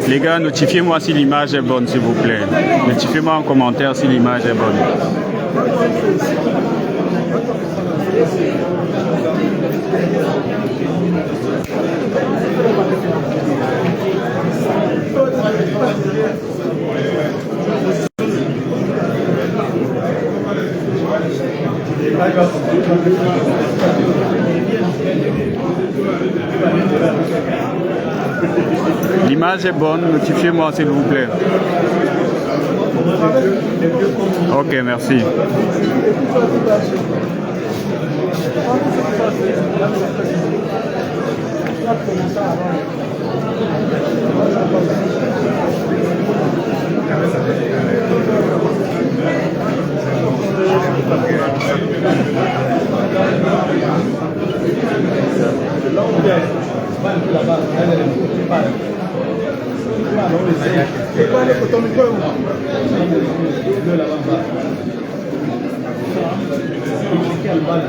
Les gars, notifiez-moi si l'image est bonne, s'il vous plaît. Notifiez-moi en commentaire si l'image est bonne. L'image est bonne, notifiez-moi s'il vous plaît. Ok, merci.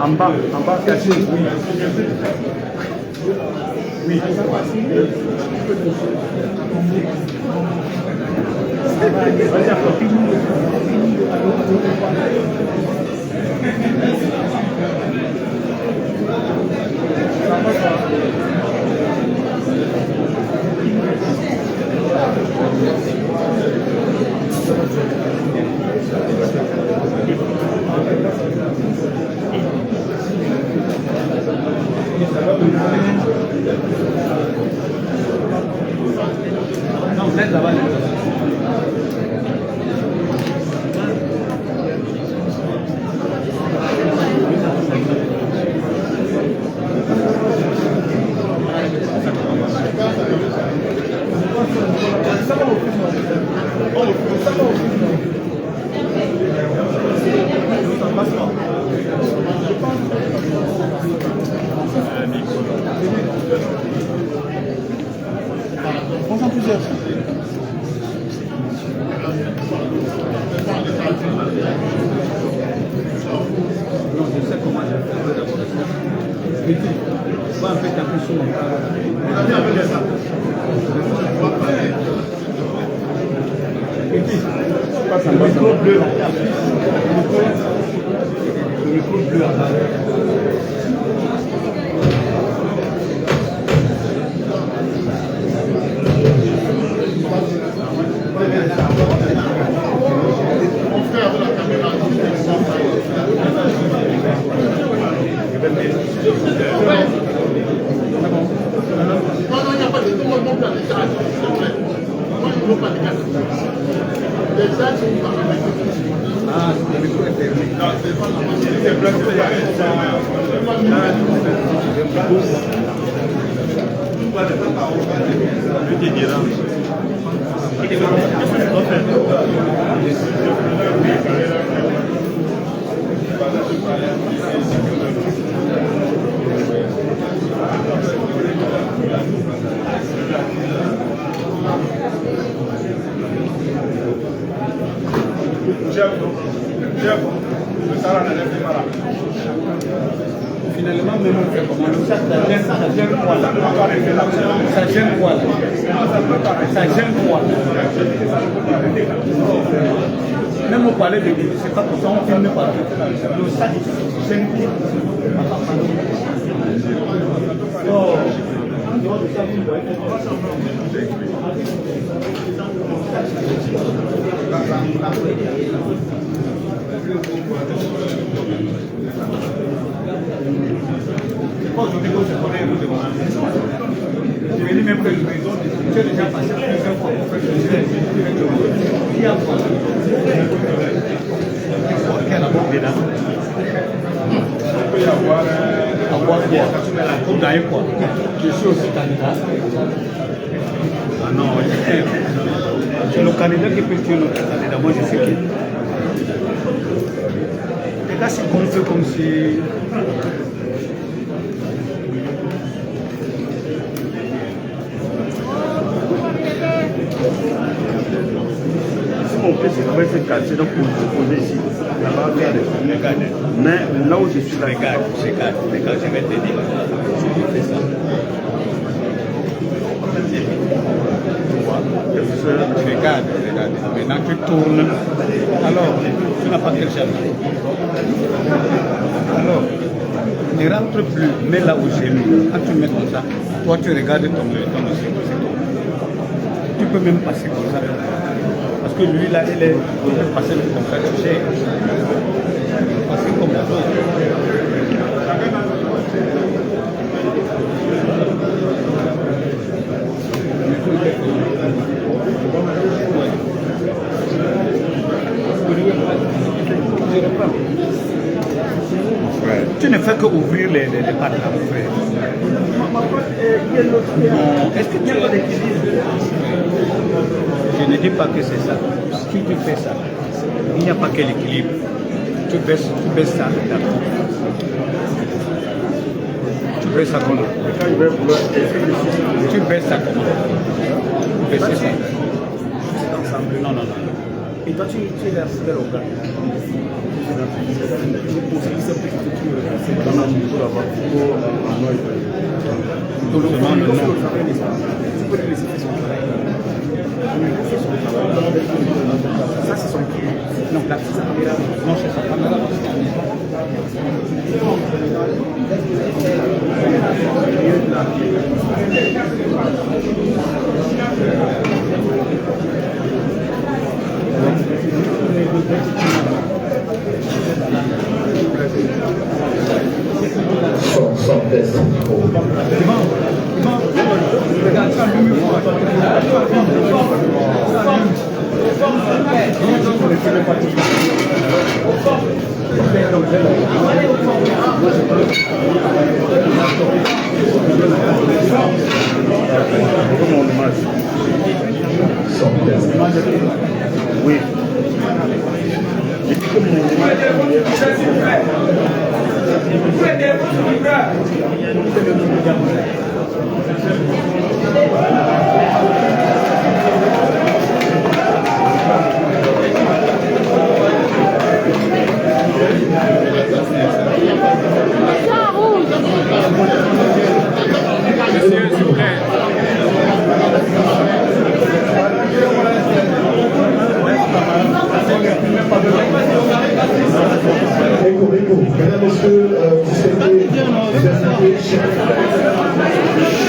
En bas, caché. Oui. Non, vous êtes là-bas. On s'en plusieurs. Non, je sais comment je fais d'abord. Pas un peu taper sur mon carreau. On a bien fait ça. Le micro bleu. Le micro bleu. Finalement, même on fait comment ça gêne quoi là? Ça gêne quoi là? Ça gêne quoi? Même au palais de l'Élysée, c'est pas pour ça on filme pas. Le sac gêne quoi? Oh. Je vais même que je vais donner. J'ai déjà passé plusieurs fois pour faire le jeu. Il y a quoi? quoi? Pour gagner quoi? Je suis aussi candidat. Ah non, c'est le candidat qui peut tuer notre candidat. Moi, je sais qui. Les gars, c'est qu'on fait comme si... On peut se trouver ce quartier donc pour se poser ici. Là-bas, regarde. Mais là où je suis là, regarde, je vais te dire. Je fais ça. Regarde. Maintenant tu tournes. Alors, tu n'as pas quel jamais. Alors, ne rentre plus. Mais là où j'ai mis, quand tu mets comme ça, toi tu regardes ton aussi. Tu peux même passer comme ça. Parce que lui là, il peut passer comme ça. Tu sais. Passer comme ça. Tu ne fais qu'ouvrir les pattes là, mon frère. Est-ce que tu as l'équilibre? Je ne dis pas que c'est ça. Si tu fais ça, il n'y a pas que l'équilibre. Tu baisses ça, d'accord. Tu baisses ça comment? Tu baisses ça comment? Baisser ça. Non. Et toi, tu es là, c'est au gars. Ça, c'est son pied. Non, là, c'est sa caméra. Non, c'est sa caméra. Sans test. Oui. Depuis que mon Monsieur, s'il vous plaît. Écho. Mesdames, Messieurs, vous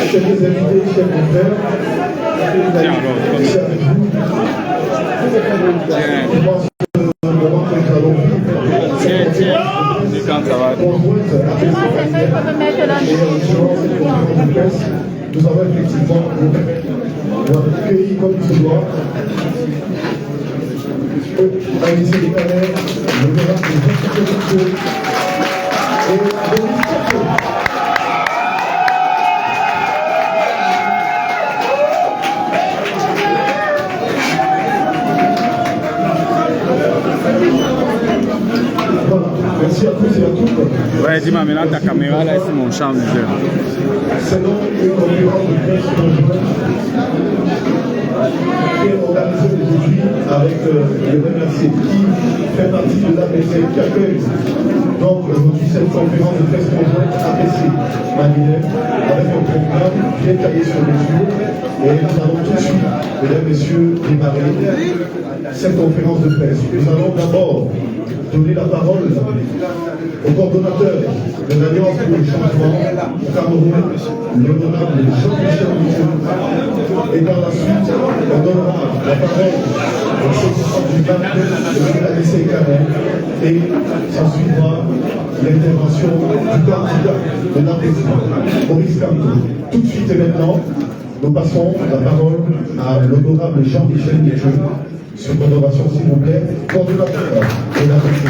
souhaitez les invités, chers confrères, je pense que le moment que nous allons vivre, conjointe avec nous avons effectivement accueilli comme il se doit. Réaliser des panels, le verra des institutions et des institutions. Voilà, merci à tous et à toutes. Ouais, dis-moi maintenant ta caméra là, c'est mon champ visuel. Selon une conférence de presse conjointe qui est organisée aujourd'hui avec le remercié qui fait partie de l'APC qui accueille donc aujourd'hui cette conférence de presse conjointe APC Manilève avec un programme bien taillé sur mesure et nous allons tout de suite, mesdames, messieurs, démarrer cette conférence de presse. Nous allons d'abord donner la parole au coordonnateur de l'Alliance pour le changement au Cameroun, l'honorable Jean-Michel Michel. Et par la suite, on donnera la parole au secrétaire du BAC de l'ADC Canel et s'ensuivra l'intervention du candidat de l'APC, Maurice Kamto. Tout de suite et maintenant, nous passons la parole à l'honorable Jean-Michel Michel. Sur coordination, s'il vous plaît, coordonnateur de l'APC.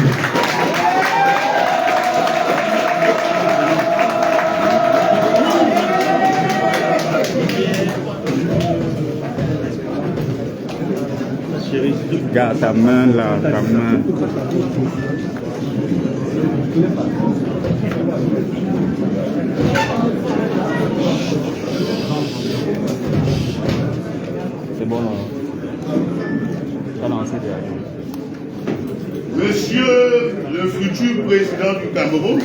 Regarde ta main là, ta main. C'est bon là. Ça lancé déjà. Monsieur le futur président du Cameroun,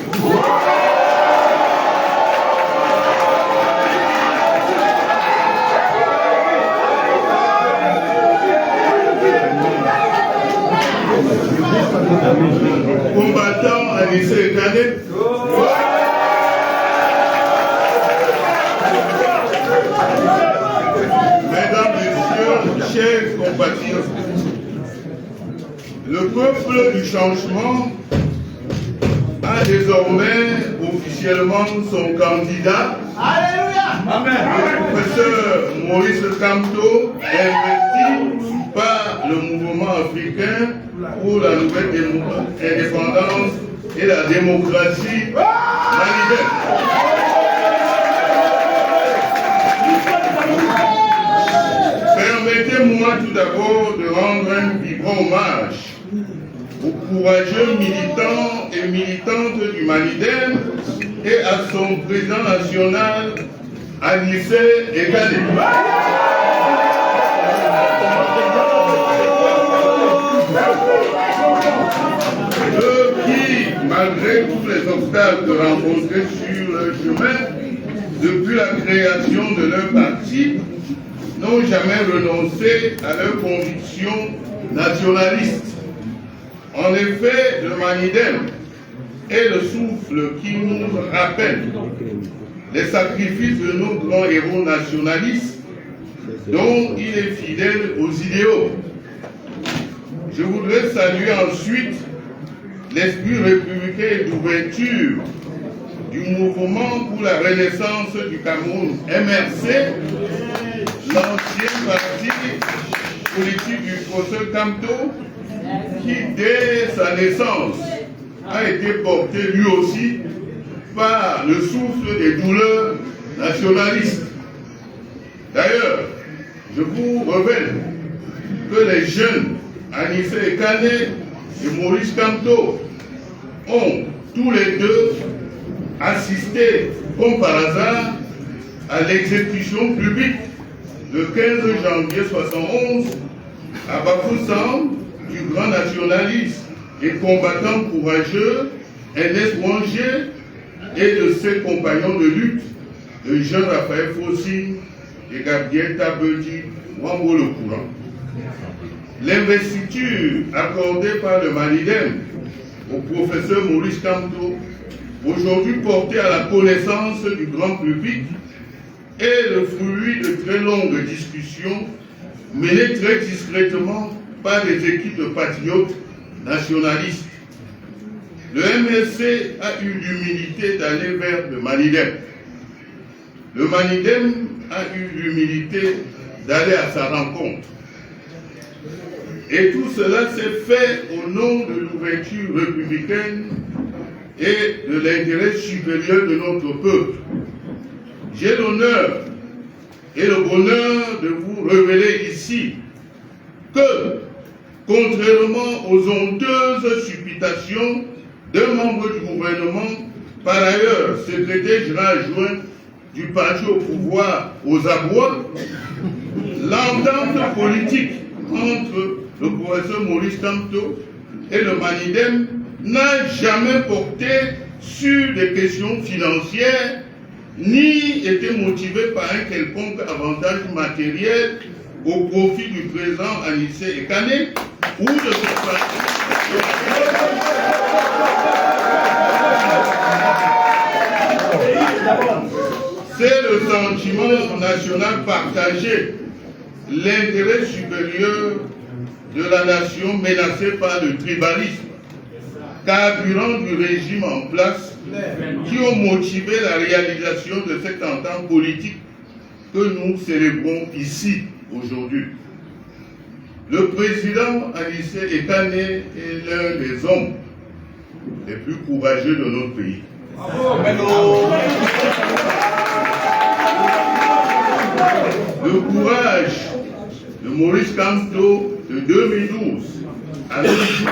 combattant Anissé Kané, mesdames, messieurs, chers compatriotes, le peuple du changement a désormais officiellement son candidat. Alléluia. Le professeur Maurice Kamto, investi par le mouvement africain pour la nouvelle indépendance et la démocratie malienne. Permettez-moi tout d'abord de rendre un vibrant hommage aux courageux militants et militantes du Malidem et à son président national, Anissé Kané. Eux qui, malgré tous les obstacles rencontrés sur leur chemin depuis la création de leur parti, n'ont jamais renoncé à leurs convictions nationalistes. En effet, le Malidem est le souffle qui nous rappelle les sacrifices de nos grands héros nationalistes dont il est fidèle aux idéaux. Je voudrais saluer ensuite l'esprit républicain et d'ouverture du mouvement pour la renaissance du Cameroun, MRC, l'ancien parti politique du professeur Kamto, qui dès sa naissance a été porté lui aussi par le souffle des douleurs nationalistes. D'ailleurs, je vous révèle que les jeunes Anissé Kané et Maurice Kamto ont tous les deux assisté, comme par hasard, à l'exécution publique le 15 janvier 1971 à Bafoussam du grand nationaliste et combattant courageux Ernest Manger et de ses compagnons de lutte, de Jean-Raphaël Fossi et Gabriel Tabedi Wambo le Courant. L'investiture accordée par le Malidem au professeur Maurice Kamto, aujourd'hui portée à la connaissance du grand public, est le fruit de très longues discussions menées très discrètement par des équipes de patriotes nationalistes. Le MSC a eu l'humilité d'aller vers le Malidem. Le Malidem a eu l'humilité d'aller à sa rencontre. Et tout cela s'est fait au nom de l'ouverture républicaine et de l'intérêt supérieur de notre peuple. J'ai l'honneur et le bonheur de vous révéler ici que, contrairement aux honteuses supputations d'un membre du gouvernement, par ailleurs secrétaire général adjoint du parti au pouvoir aux abois, l'entente politique entre le professeur Maurice Kamto et le Malidem n'a jamais porté sur des questions financières ni été motivé par un quelconque avantage matériel au profit du président Anissé Kané ou de son parti. C'est le sentiment national partagé, l'intérêt supérieur de la nation menacée par le tribalisme, carburant du régime en place, qui ont motivé la réalisation de cette entente politique que nous célébrons ici aujourd'hui. Le président Anissé Kané est l'un des hommes les plus courageux de notre pays. Le courage de Maurice Kamto de 2012 à nos jours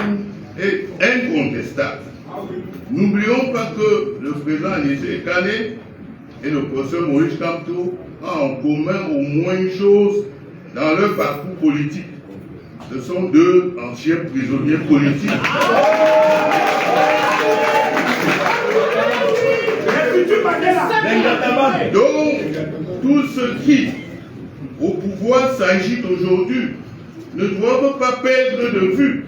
est incontestable. N'oublions pas que le président Anicet Kane et le professeur Maurice Kamto ont en commun au moins une chose dans leur parcours politique. Ce sont deux anciens prisonniers politiques. Donc, tous ceux qui, au pouvoir, s'agitent aujourd'hui, ne doivent pas perdre de vue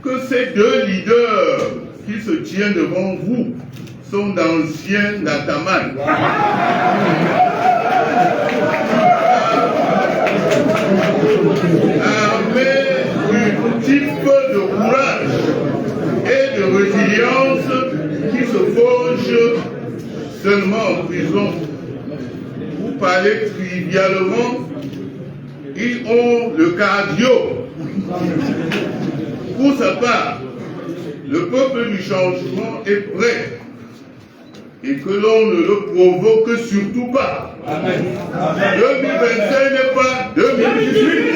que ces deux leaders qui se tiennent devant vous sont d'anciens Nataman. Armés du type de courage et de résilience qui se forge seulement en prison. Vous parlez trivialement, ils ont le cardio. Pour sa part, le peuple du changement est prêt et que l'on ne le provoque surtout pas. Amen. 2025 n'est pas 2018.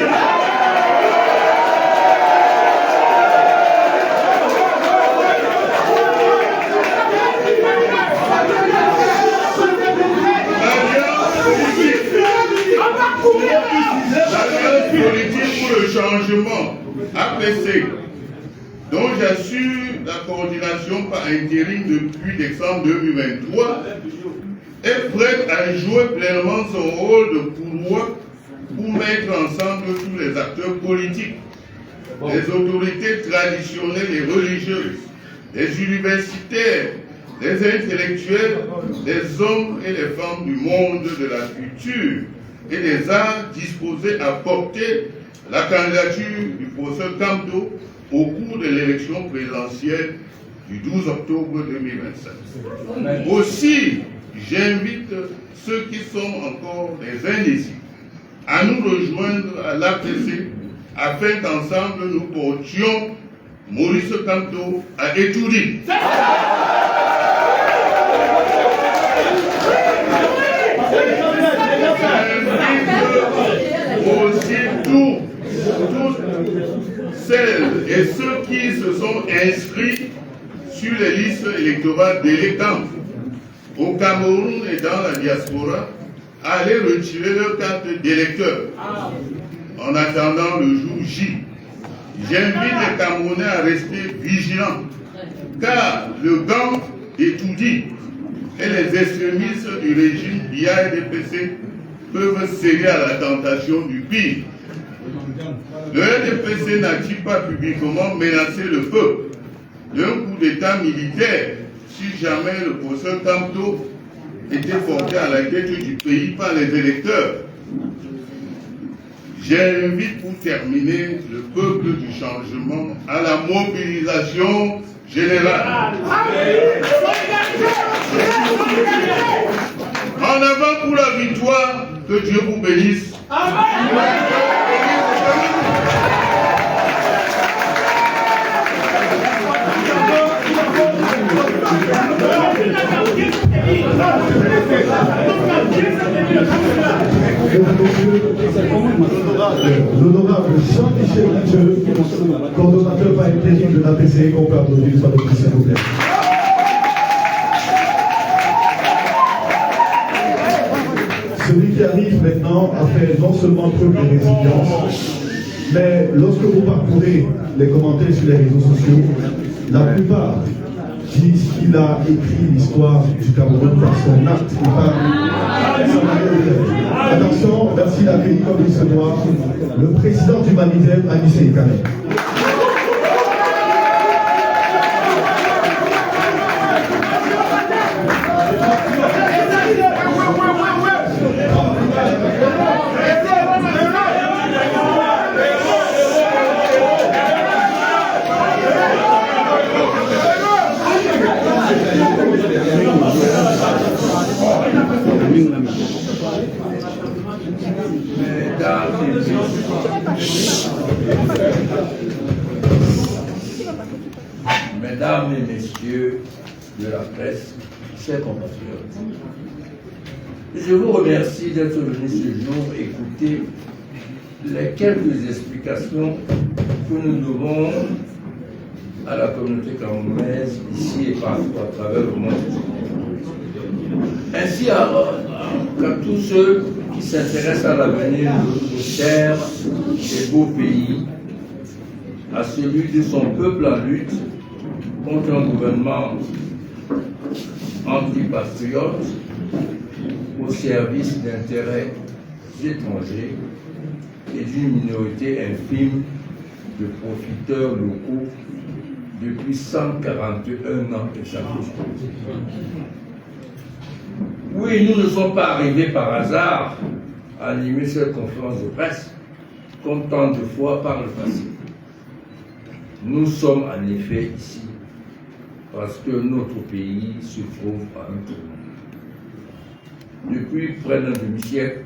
L'Alliance politique pour le changement, APC, dont j'assure la coordination par intérim depuis décembre 2023, est prête à jouer pleinement son rôle de couloir pour mettre ensemble tous les acteurs politiques, les autorités traditionnelles et religieuses, les universitaires, les intellectuels, les hommes et les femmes du monde de la culture et des arts disposés à porter la candidature du professeur Kamto au cours de l'élection présidentielle du 12 octobre 2025. Aussi, j'invite ceux qui sont encore des indécis à nous rejoindre à l'APC afin qu'ensemble nous portions Maurice Kamto à Étoudi. Aussi toutes celles et ceux qui se sont inscrits sur les listes électorales d'électants au Cameroun et dans la diaspora à aller retirer leur carte d'électeur en attendant le jour J. J'invite les Camerounais à rester vigilants car le gang Étoudi et les extrémistes du régime BIA-RDPC peuvent céder à la tentation du pire. Le RDPC n'a-t-il pas publiquement menacé le peuple d'un coup d'État militaire si jamais le professeur Kamto était porté à la tête du pays par les électeurs? J'invite pour terminer le peuple du changement à la mobilisation générale. En avant pour la victoire, que Dieu vous bénisse. L'honorable Jean-Michel Richeux, coordonnateur par intérim de l'APC, qu'on peut applaudir une fois de plus, s'il vous plaît. Celui qui arrive maintenant a fait non seulement preuve de résilience, mais lorsque vous parcourez les commentaires sur les réseaux sociaux, la plupart disent qu'il a écrit l'histoire du Cameroun par son acte et par son acte. Attention, merci d'accueillir comme il se doit le président du Manidem, Anicet Kane. Mesdames et messieurs de la presse, chers compatriotes, je vous remercie d'être venus ce jour écouter les quelques explications que nous devons à la communauté camerounaise, ici et partout à travers le monde. Ainsi qu'à tous ceux qui s'intéressent à l'avenir de nos chers et beaux pays, à celui de son peuple en lutte contre un gouvernement antipatriote au service d'intérêts étrangers et d'une minorité infime de profiteurs locaux depuis 141 ans et chaque jour. Oui, nous ne sommes pas arrivés par hasard à animer cette conférence de presse, comme tant de fois par le passé. Nous sommes en effet ici parce que notre pays se trouve à un tournant. Depuis près d'un demi-siècle,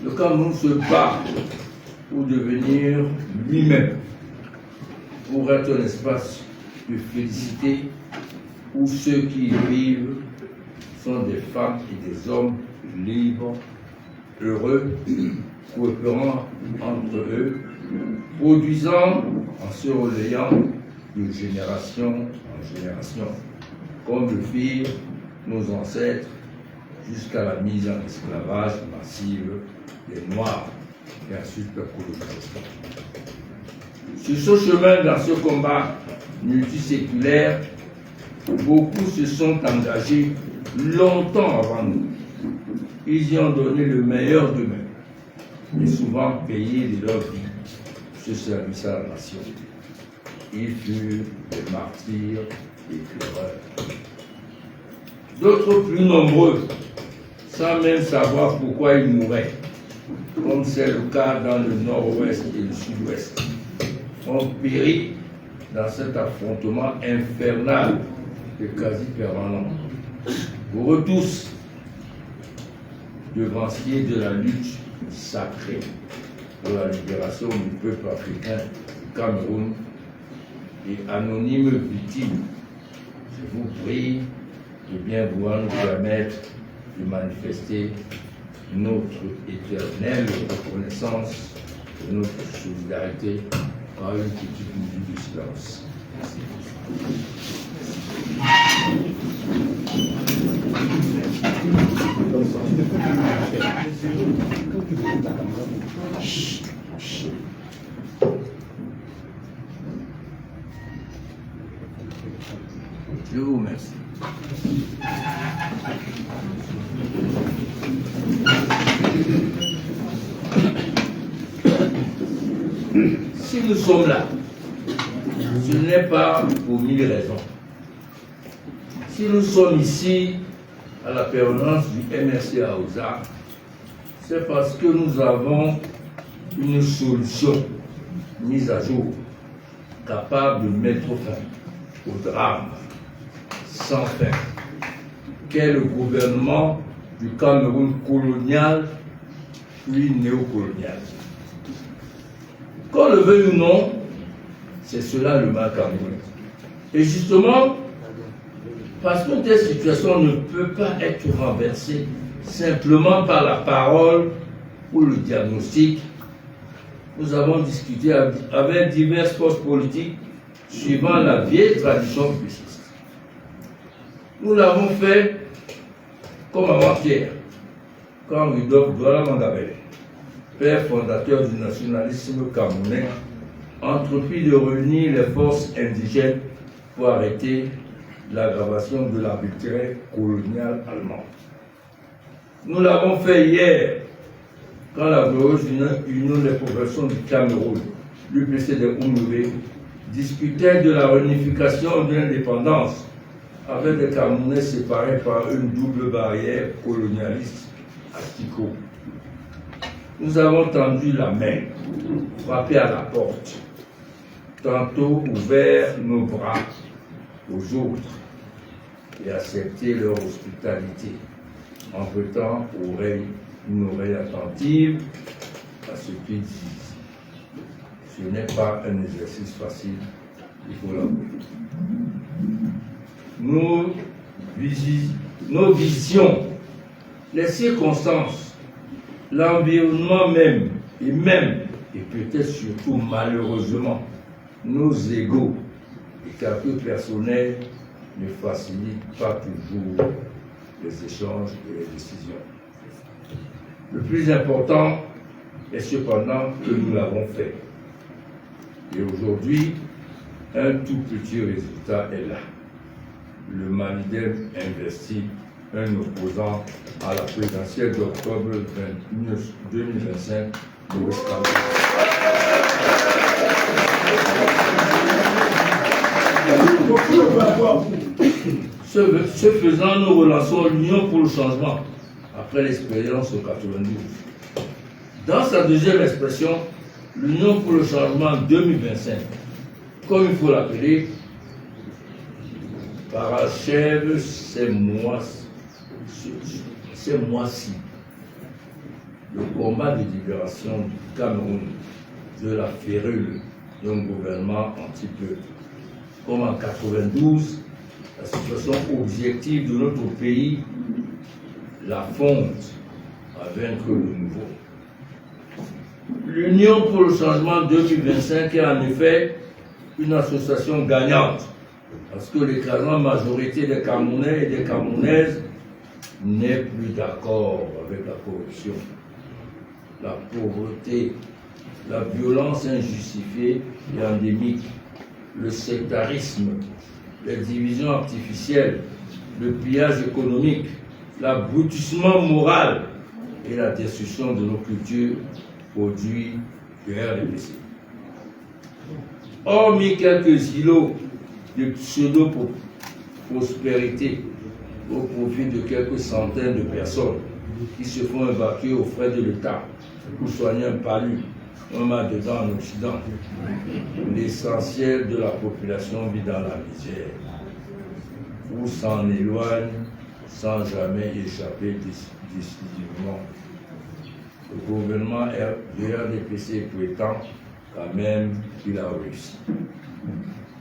le Cameroun se bat pour devenir lui-même, pour être un espace de félicité où ceux qui y vivent sont des femmes et des hommes libres, heureux, coopérant entre eux, produisant en se relayant de génération en génération, comme le firent nos ancêtres jusqu'à la mise en esclavage massive des Noirs et ensuite le colonialisme. Sur ce chemin, dans ce combat multiséculaire, beaucoup se sont engagés longtemps avant nous. Ils y ont donné le meilleur d'eux-mêmes et souvent payé de leur vie ce service à la nation. Ils furent des martyrs et pleureurs. D'autres plus nombreux, sans même savoir pourquoi ils mouraient, comme c'est le cas dans le nord-ouest et le sud-ouest, ont péri dans cet affrontement infernal et quasi permanent. Pour eux tous, devanciers de la lutte sacrée pour la libération du peuple africain du Cameroun et anonymes victimes, je vous prie de bien vouloir nous permettre de manifester notre éternelle reconnaissance et notre solidarité par une petite minute de silence. Je vous remercie. Si nous sommes là, ce n'est pas pour 1000 raisons. Si nous sommes ici à la permanence du MRC à Oza, c'est parce que nous avons une solution mise à jour, capable de mettre fin au drame sans fin, qu'est le gouvernement du Cameroun colonial puis néocolonial. Qu'on le veuille ou non, c'est cela le mal camerounais. Et justement, parce qu'une telle situation ne peut pas être renversée simplement par la parole ou le diagnostic, nous avons discuté avec diverses forces politiques suivant la vieille tradition spéciste. Nous l'avons fait comme avant-hier, quand Rudolf Douala Mangabele, père fondateur du nationalisme camerounais, entreprit de réunir les forces indigènes pour arrêter l'aggravation de l'arbitraire colonial allemand. Nous l'avons fait hier, quand la glorieuse Union des populations du Cameroun, l'UPC de Oumoué, discutait de la réunification de l'indépendance avec des Camerounais séparés par une double barrière colonialiste asticot. Nous avons tendu la main, frappé à la porte, tantôt ouvert nos bras aux autres et accepté leur hospitalité en prêtant une oreille attentive à ce qu'ils disent. Ce n'est pas un exercice facile, il faut l'avouer. Nos visions, les circonstances, l'environnement même, et même et peut-être surtout malheureusement, nos égos et calculs personnels ne facilitent pas toujours les échanges et les décisions. Le plus important est cependant que nous l'avons fait. Et aujourd'hui, un tout petit résultat est là. Le Malidem investit un opposant à la présidentielle d'octobre 2025 de West Ce faisant, nous relançons l'Union pour le changement après l'expérience au 92. Dans sa deuxième expression, l'Union pour le changement 2025, comme il faut l'appeler, parachève ces mois-ci le combat de libération du Cameroun de la férule d'un gouvernement anti-peuple. Comme en 92, la situation objective de notre pays, la fonte à vaincre le nouveau. L'Union pour le changement 2025 est en effet une association gagnante, parce que l'écrasante majorité des Camerounais et des Camerounaises n'est plus d'accord avec la corruption, la pauvreté, la violence injustifiée et endémique, le sectarisme, les divisions artificielles, le pillage économique, l'abrutissement moral et la destruction de nos cultures produits du RDPC. Hormis quelques îlots de pseudo-prospérité au profit de quelques centaines de personnes qui se font évacuer aux frais de l'État pour soigner un palu, un mal dedans en Occident, l'essentiel de la population vit dans la misère ou s'en éloigne sans jamais échapper décisivement. Le gouvernement du RDPC prétend quand même qu'il a réussi.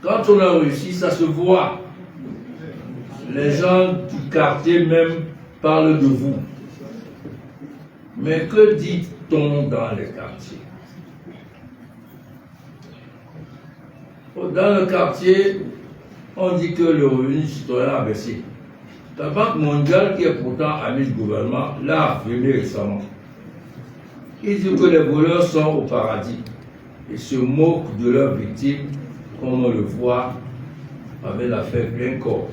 Quand on a réussi, ça se voit. Les gens du quartier même parlent de vous. Mais que dit-on dans les quartiers? Dans le quartier, on dit que le revenu citoyen a baissé. La Banque mondiale, qui est pourtant amie du gouvernement, l'a affirmé récemment. Il dit que les voleurs sont au paradis et se moquent de leurs victimes, comme on le voit avec l'affaire Glencore,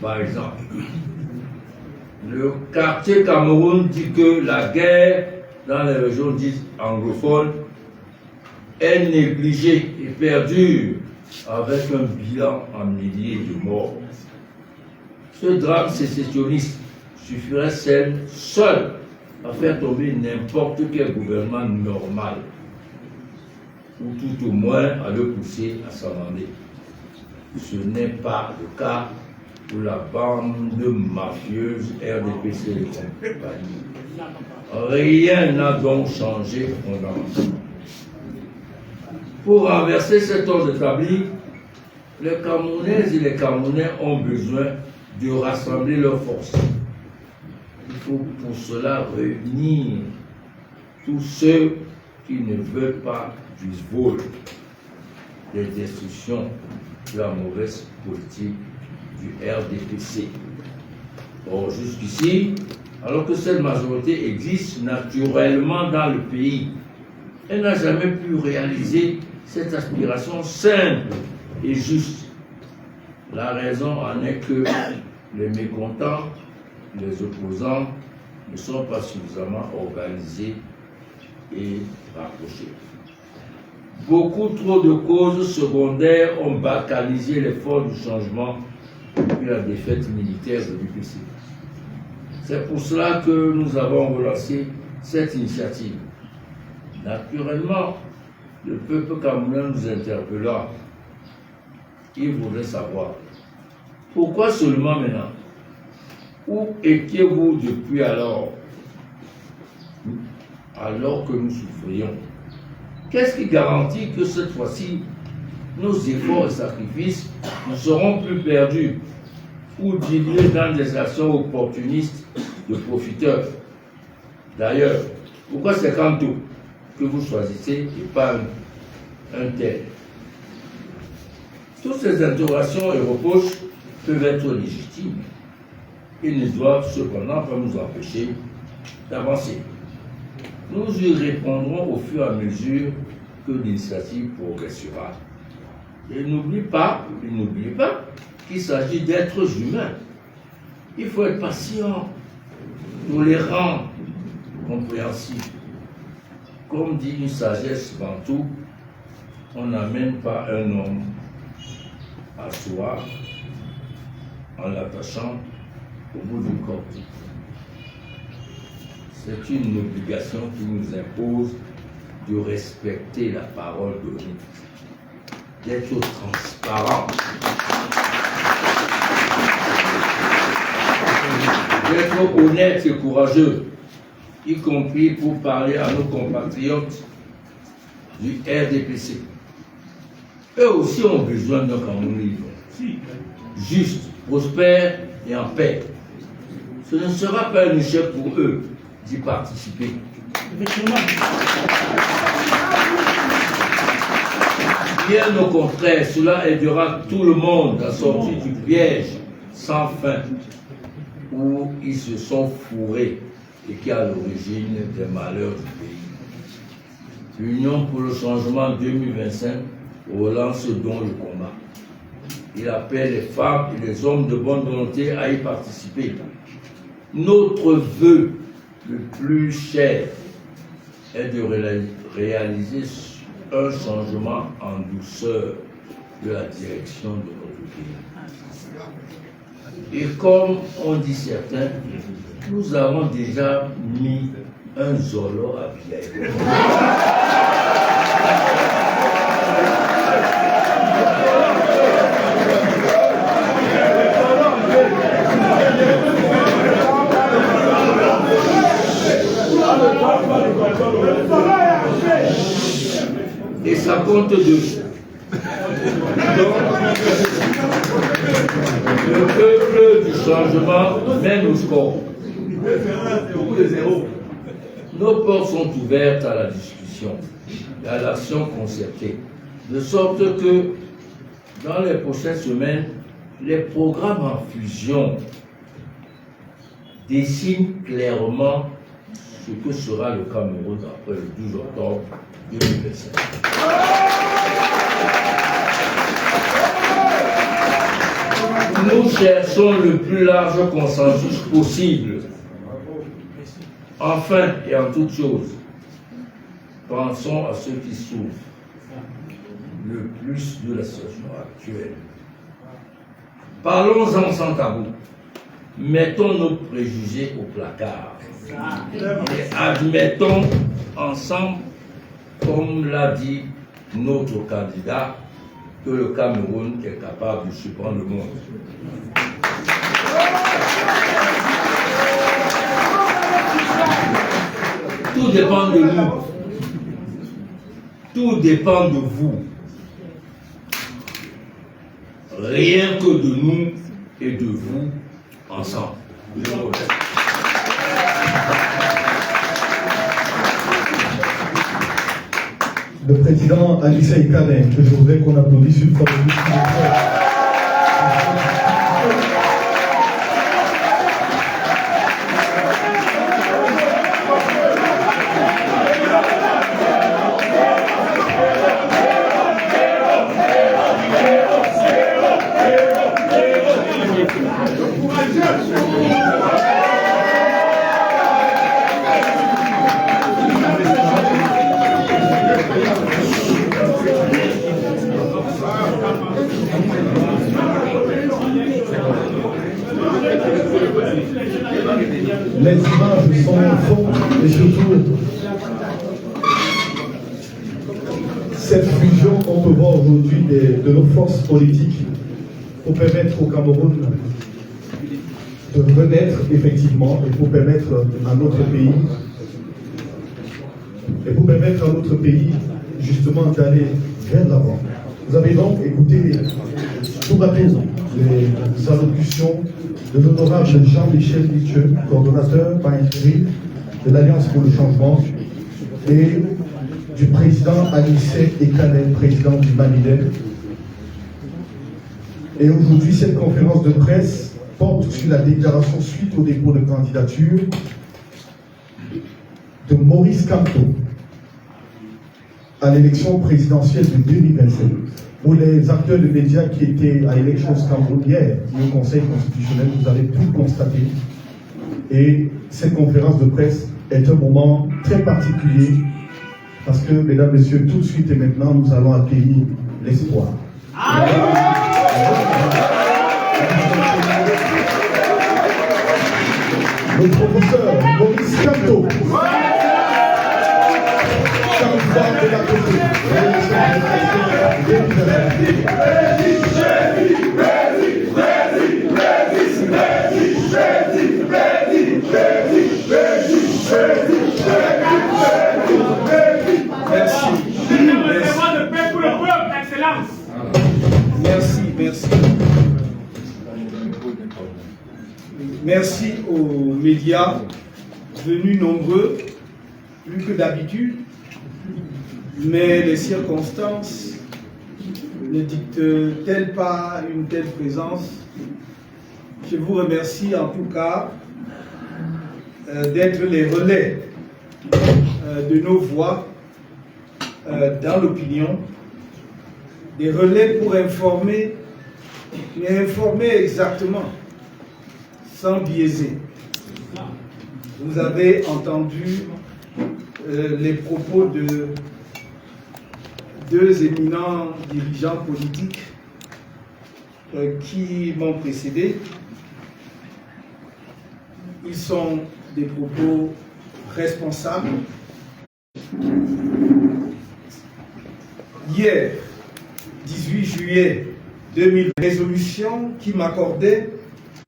par exemple. Le quartier Cameroun dit que la guerre dans les régions dites anglophones est négligée et perdure avec un bilan en milliers de morts. Ce drame sécessionniste suffirait seul à faire tomber n'importe quel gouvernement normal, ou tout au moins à le pousser à s'amender. Ce n'est pas le cas pour la bande mafieuse RDPC et compagnie. Rien n'a donc changé fondamentalement. Pour renverser cet ordre établi, les Camerounaises et les Camerounais ont besoin de rassembler leurs forces. Il faut pour cela réunir tous ceux qui ne veulent pas du vol, des destructions, de la mauvaise politique du RDPC. Or, jusqu'ici, alors que cette majorité existe naturellement dans le pays, elle n'a jamais pu réaliser cette aspiration simple et juste. La raison en est que les mécontents, les opposants ne sont pas suffisamment organisés et rapprochés. Beaucoup trop de causes secondaires ont balkanisé l'effort du changement depuis la défaite militaire de l'UPC. C'est pour cela que nous avons relancé cette initiative. Naturellement, le peuple camerounais nous interpellant. Il voudrait savoir pourquoi seulement maintenant? Où étiez-vous depuis alors que nous souffrions? Qu'est-ce qui garantit que cette fois-ci, nos efforts et sacrifices ne seront plus perdus ou dilués dans des actions opportunistes de profiteurs? D'ailleurs, pourquoi c'est Kanto que vous choisissez et pas un tel. Toutes ces interrogations et reproches peuvent être légitimes. Ils ne doivent cependant pas nous empêcher d'avancer. Nous y répondrons au fur et à mesure que l'initiative progressera. Et n'oubliez pas qu'il s'agit d'êtres humains. Il faut être patient, tolérant, compréhensif. Comme dit une sagesse bantoue, on n'amène pas un homme à soi en l'attachant au bout d'une corde. C'est une obligation qui nous impose de respecter la parole donnée, d'être transparent, d'être honnête et courageux, y compris pour parler à nos compatriotes du RDPC. Eux aussi ont besoin d'un Cameroun libre, juste, prospère et en paix. Ce ne sera pas un échec pour eux d'y participer. Bien au contraire, cela aidera tout le monde à sortir du piège sans fin où ils se sont fourrés et qui est à l'origine des malheurs du pays. L'Union pour le changement 2025 relance donc le combat. Il appelle les femmes et les hommes de bonne volonté à y participer. Notre vœu le plus cher est de réaliser un changement en douceur de la direction de notre pays. Et comme ont dit certains, nous avons déjà mis un zolo à Biaï. Et ça compte dessus. Donc, le peuple du changement mène au score. Nos portes sont ouvertes à la discussion et à l'action concertée, de sorte que dans les prochaines semaines, les programmes en fusion dessinent clairement ce que sera le Cameroun après le 12 octobre 2025. Nous cherchons le plus large consensus possible. Enfin et en toute chose, pensons à ceux qui souffrent le plus de la situation actuelle. Parlons-en sans tabou. Mettons nos préjugés au placard. Et admettons ensemble, comme l'a dit notre candidat, que le Cameroun est capable de surprendre le monde. Tout dépend de nous. Tout dépend de vous. Rien que de nous et de vous ensemble. Le président Alissa Ikanen, que je voudrais qu'on applaudisse une fois de plus. Les images sont fortes et surtout cette fusion qu'on peut voir aujourd'hui de nos forces politiques pour permettre au Cameroun de renaître effectivement et pour permettre à notre pays justement d'aller vers l'avant. Vous avez donc écouté tout à tour les allocutions de l'honorable Jean-Michel Mitchell, coordonnateur par intérim de l'Alliance pour le changement, et du président Anissé Ekanen, président du Maliden. Et aujourd'hui, cette conférence de presse porte sur la déclaration suite au dépôt de candidature de Maurice Kamto à l'élection présidentielle de 2027. Pour les acteurs de médias qui étaient à l'élection Cameroun hier, au Conseil constitutionnel, vous avez tout constaté. Et cette conférence de presse est un moment très particulier parce que, mesdames, messieurs, tout de suite et maintenant, nous allons accueillir l'espoir. Le professeur Maurice Kamto. De la côté. Merci. Merci aux médias venus nombreux, plus que d'habitude, mais les circonstances ne dictent-elles pas une telle présence? Je vous remercie en tout cas d'être les relais de nos voix dans l'opinion, des relais pour informer, mais informer exactement, sans biaiser. Vous avez entendu les propos de deux éminents dirigeants politiques qui m'ont précédé. Ils sont des propos responsables. Hier, 18 juillet 2020, résolution qui m'accordait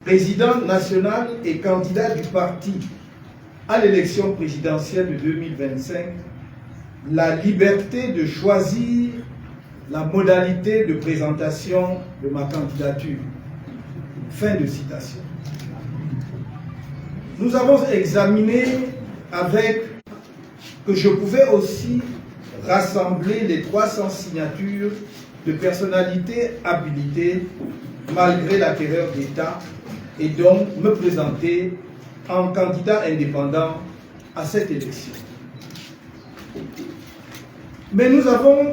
président national et candidat du parti à l'élection présidentielle de 2025 la liberté de choisir la modalité de présentation de ma candidature. Fin de citation. Nous avons examiné avec que je pouvais aussi rassembler les 300 signatures de personnalités habilitées malgré la terreur d'État et donc me présenter en candidat indépendant à cette élection. Mais nous avons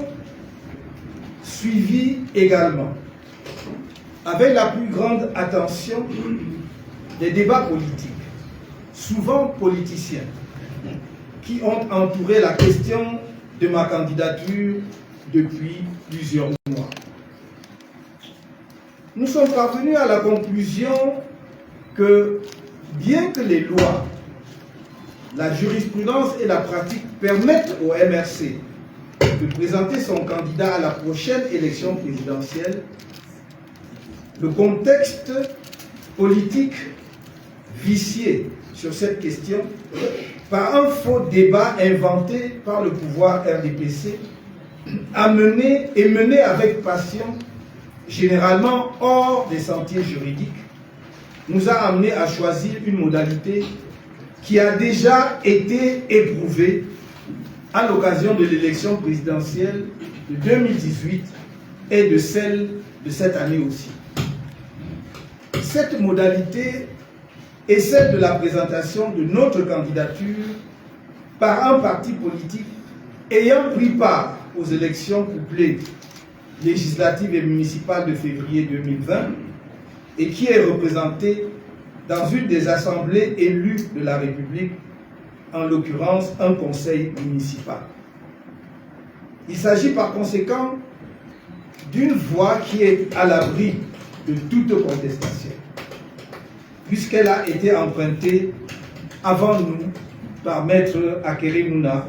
suivi également, avec la plus grande attention, des débats politiques, souvent politiciens, qui ont entouré la question de ma candidature depuis plusieurs mois. Nous sommes parvenus à la conclusion que, bien que les lois, la jurisprudence et la pratique permettent au MRC de présenter son candidat à la prochaine élection présidentielle, le contexte politique vicié sur cette question par un faux débat inventé par le pouvoir RDPC a mené avec passion, généralement hors des sentiers juridiques, nous a amené à choisir une modalité qui a déjà été éprouvée à l'occasion de l'élection présidentielle de 2018 et de celle de cette année aussi. Cette modalité est celle de la présentation de notre candidature par un parti politique ayant pris part aux élections couplées législatives et municipales de février 2020 et qui est représenté dans une des assemblées élues de la République, en l'occurrence un conseil municipal. Il s'agit par conséquent d'une voix qui est à l'abri de toute contestation, puisqu'elle a été empruntée avant nous par Maître Akere Mouna,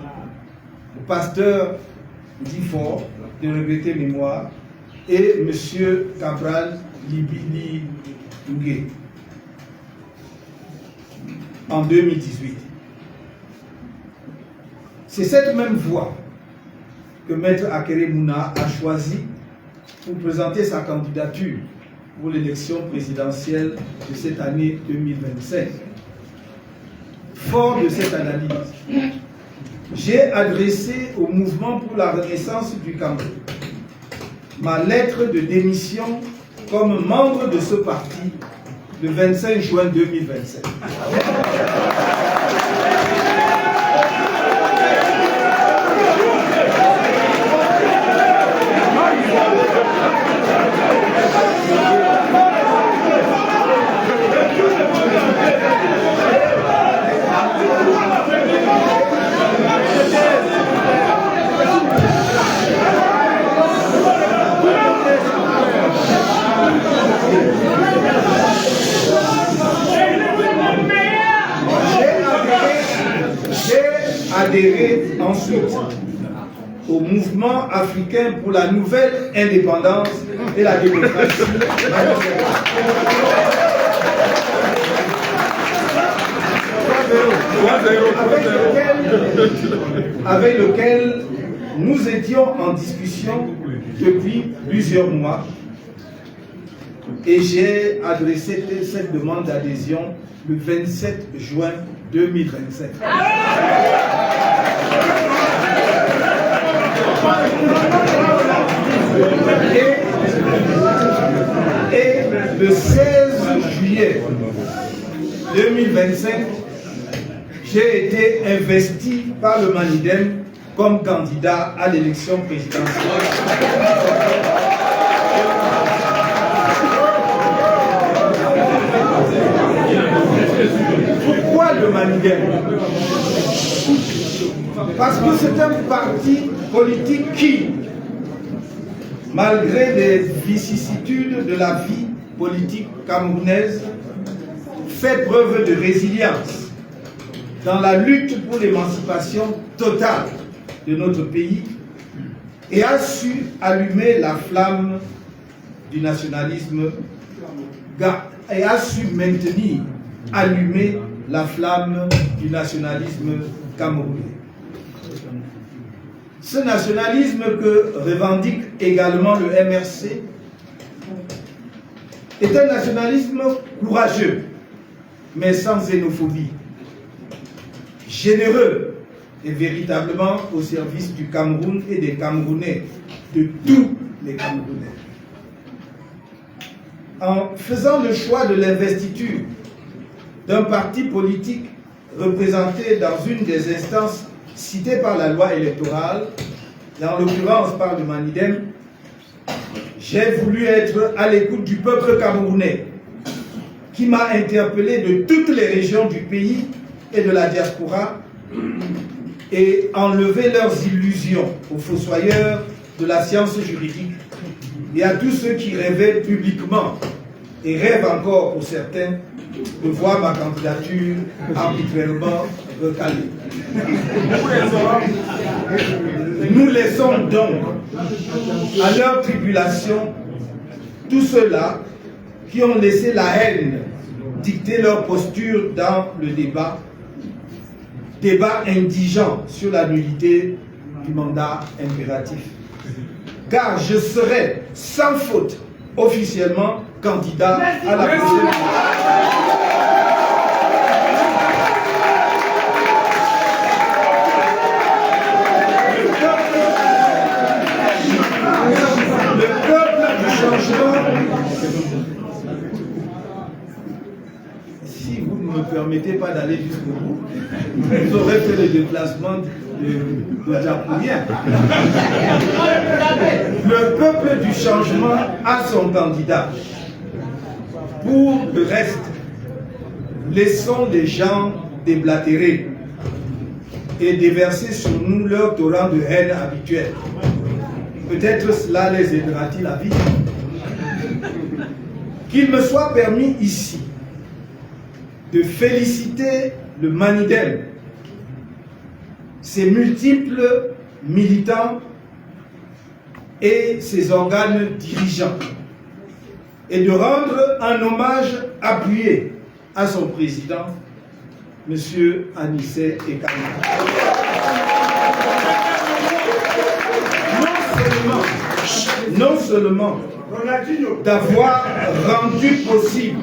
le pasteur d'Ifor, de regrettée mémoire, et M. Cabral Libili Dougué, en 2018. C'est cette même voie que Maître Akere Mouna a choisi pour présenter sa candidature pour l'élection présidentielle de cette année 2025. Fort de cette analyse, j'ai adressé au mouvement pour la renaissance du Cameroun ma lettre de démission comme membre de ce parti le 25 juin 2027. Adhéré ensuite au mouvement africain pour la nouvelle indépendance et la démocratie, avec lequel nous étions en discussion depuis plusieurs mois, et j'ai adressé cette demande d'adhésion le 27 juin 2027. Et le 16 juillet 2025, j'ai été investi par le Manidem comme candidat à l'élection présidentielle. Pourquoi le Manidem? Parce que c'est un parti politique qui, malgré les vicissitudes de la vie politique camerounaise, fait preuve de résilience dans la lutte pour l'émancipation totale de notre pays et a su allumer la flamme du nationalisme et a su maintenir allumée la flamme du nationalisme camerounais. Ce nationalisme que revendique également le MRC est un nationalisme courageux, mais sans xénophobie, généreux et véritablement au service du Cameroun et des Camerounais, de tous les Camerounais. En faisant le choix de l'investiture d'un parti politique représenté dans une des instances citées par la loi électorale, et en l'occurrence par le Manidem, j'ai voulu être à l'écoute du peuple camerounais qui m'a interpellé de toutes les régions du pays et de la diaspora et enlever leurs illusions aux fossoyeurs de la science juridique et à tous ceux qui rêvaient publiquement et rêvent encore pour certains de voir ma candidature arbitrairement recalée. Nous laissons donc à leur tribulation tous ceux-là qui ont laissé la haine dicter leur posture dans le débat indigent sur la nullité du mandat impératif. Car je serai sans faute officiellement candidat à la prochaine. Le peuple du changement, si vous ne me permettez pas d'aller jusqu'au bout, vous aurez fait le déplacement de Djapoulien. Le peuple du changement a son candidat. Pour le reste, laissons les gens déblatérer et déverser sur nous leur torrent de haine habituel. Peut-être cela les aidera-t-il à vivre. Qu'il me soit permis ici de féliciter le Manidem, ses multiples militants et ses organes dirigeants, et de rendre un hommage appuyé à son président, M. Anissé Ekama. Non seulement d'avoir rendu possible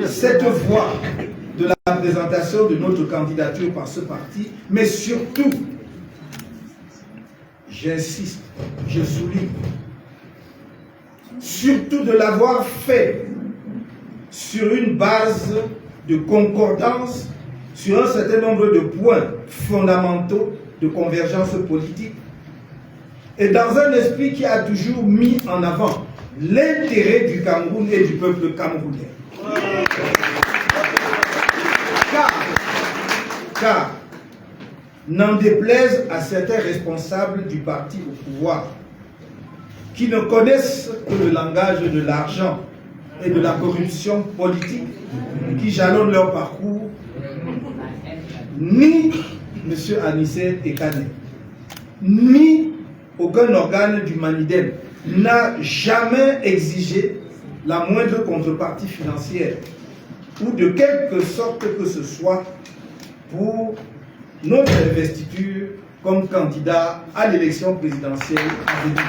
cette voie de la présentation de notre candidature par ce parti, mais surtout, j'insiste, je souligne, surtout de l'avoir fait sur une base de concordance sur un certain nombre de points fondamentaux de convergence politique et dans un esprit qui a toujours mis en avant l'intérêt du Cameroun et du peuple camerounais. Car n'en déplaise à certains responsables du parti au pouvoir qui ne connaissent que le langage de l'argent et de la corruption politique qui jalonnent leur parcours, ni M. Anissé Ekane, ni aucun organe du Manidem n'a jamais exigé la moindre contrepartie financière ou de quelque sorte que ce soit pour notre investiture comme candidat à l'élection présidentielle à venir.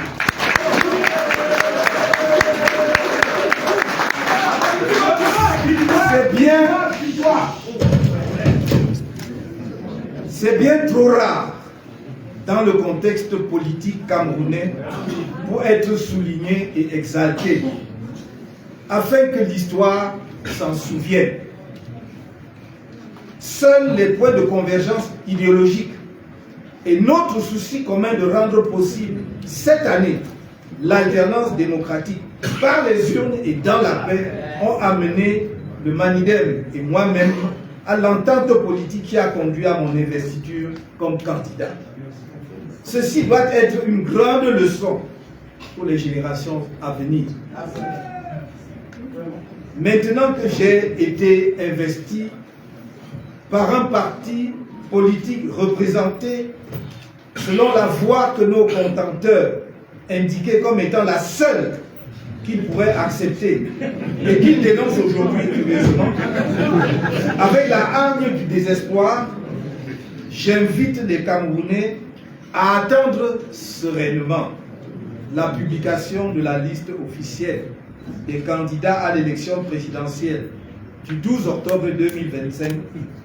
C'est bien trop rare dans le contexte politique camerounais pour être souligné et exalté, afin que l'histoire s'en souvienne. Seuls les points de convergence idéologique et notre souci commun de rendre possible cette année l'alternance démocratique par les urnes et dans la paix ont amené le Manidem et moi-même à l'entente politique qui a conduit à mon investiture comme candidat. Ceci doit être une grande leçon pour les générations à venir. Maintenant que j'ai été investi par un parti politique représenté selon la voie que nos contenteurs indiquaient comme étant la seule qu'ils pourraient accepter et qu'ils dénoncent aujourd'hui curieusement, avec la hargne du désespoir, j'invite les Camerounais à attendre sereinement la publication de la liste officielle des candidats à l'élection présidentielle du 12 octobre 2025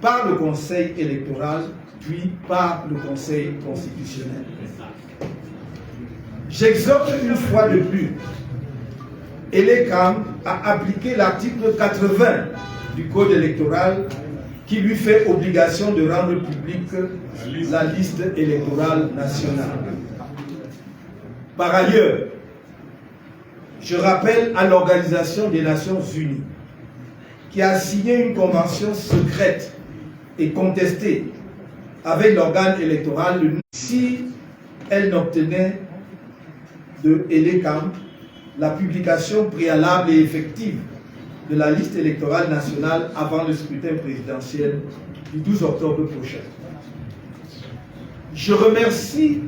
par le Conseil électoral, puis par le Conseil constitutionnel. J'exhorte une fois de plus Elecam à appliquer l'article 80 du Code électoral qui lui fait obligation de rendre publique la liste électorale nationale. Par ailleurs, je rappelle à l'Organisation des Nations Unies qui a signé une convention secrète et contestée avec l'organe électoral si elle n'obtenait de Elecam la publication préalable et effective de la liste électorale nationale avant le scrutin présidentiel du 12 octobre prochain. Je remercie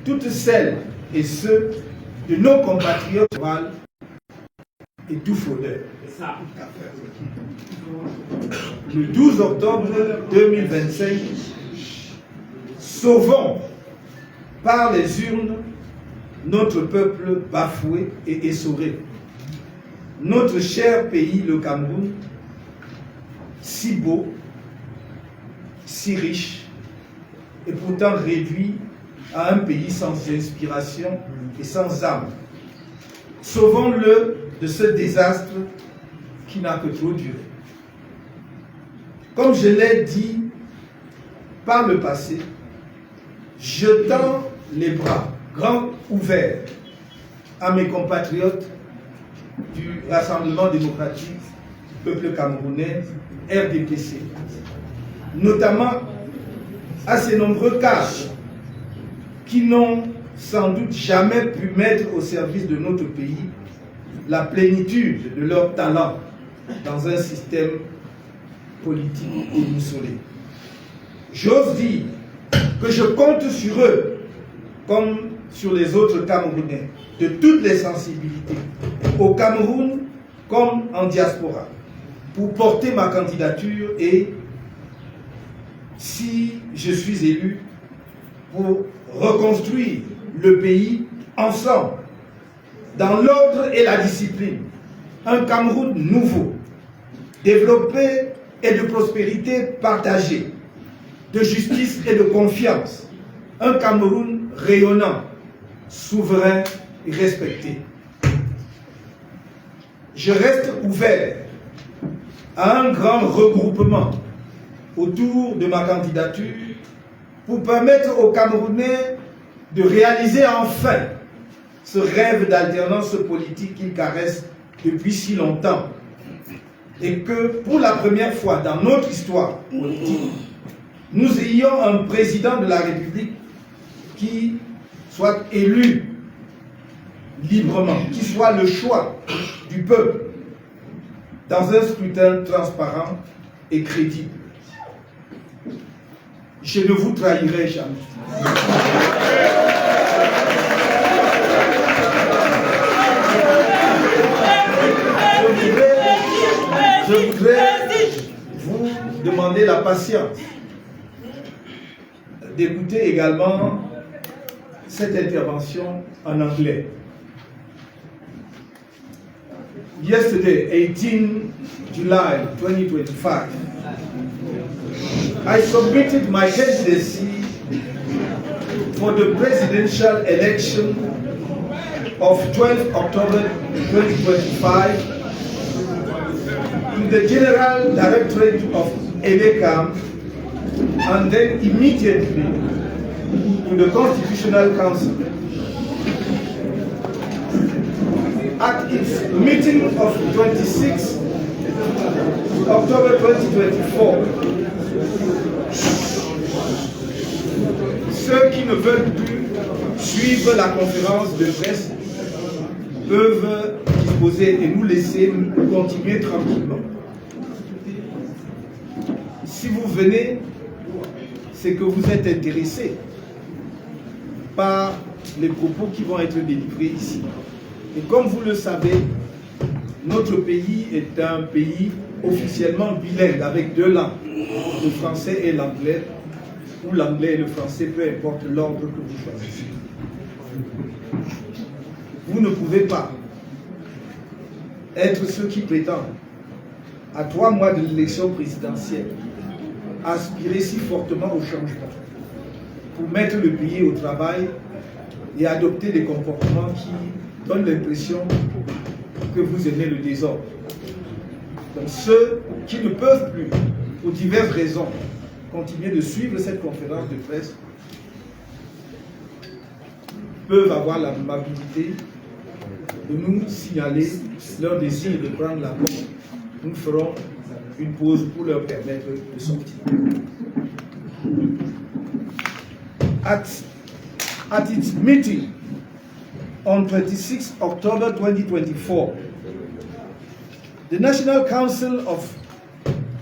toutes celles et ceux de nos compatriotes et tout fraudeur. Le 12 octobre 2025, sauvons par les urnes notre peuple bafoué et essoré, notre cher pays, le Cameroun, si beau, si riche, et pourtant réduit à un pays sans inspiration et sans âme. Sauvons-le de ce désastre qui n'a que trop duré. Comme je l'ai dit par le passé, je tends les bras grands ouverts à mes compatriotes du Rassemblement démocratique Peuple camerounais, RDPC, notamment à ces nombreux cadres qui n'ont sans doute jamais pu mettre au service de notre pays la plénitude de leur talent dans un système politique émoussolé. J'ose dire que je compte sur eux comme sur les autres Camerounais de toutes les sensibilités, au Cameroun comme en diaspora, pour porter ma candidature et, si je suis élu, pour reconstruire le pays ensemble, dans l'ordre et la discipline. Un Cameroun nouveau, développé et de prospérité partagée, de justice et de confiance. Un Cameroun rayonnant, souverain et respecté. Je reste ouvert à un grand regroupement autour de ma candidature pour permettre aux Camerounais de réaliser enfin ce rêve d'alternance politique qu'ils caressent depuis si longtemps. Et que pour la première fois dans notre histoire politique, nous ayons un président de la République qui soit élu librement, qui soit le choix du peuple dans un scrutin transparent et crédible. Je ne vous trahirai jamais. Je voudrais vous demander la patience d'écouter également cette intervention en anglais. Yesterday, 18 July 2025, I submitted my candidacy for the presidential election of 12 October 2025 to the General Directorate of ELECAM and then immediately to the Constitutional Council. At its meeting of 26 October 2024, ceux qui ne veulent plus suivre la conférence de presse peuvent disposer et nous laisser continuer tranquillement. Si vous venez, c'est que vous êtes intéressé par les propos qui vont être délivrés ici. Et comme vous le savez, notre pays est un pays officiellement bilingue avec deux langues, le français et l'anglais, ou l'anglais et le français, peu importe l'ordre que vous choisissez. Vous ne pouvez pas être ceux qui prétendent, à 3 mois de l'élection présidentielle, aspirer si fortement au changement pour mettre le pays au travail et adopter des comportements qui donnent l'impression que vous aimez le désordre. Donc ceux qui ne peuvent plus, pour diverses raisons, continuer de suivre cette conférence de presse peuvent avoir l'amabilité de nous signaler leur désir de prendre la parole. Nous ferons une pause pour leur permettre de sortir. At its meeting on 26 October 2024, the National Council of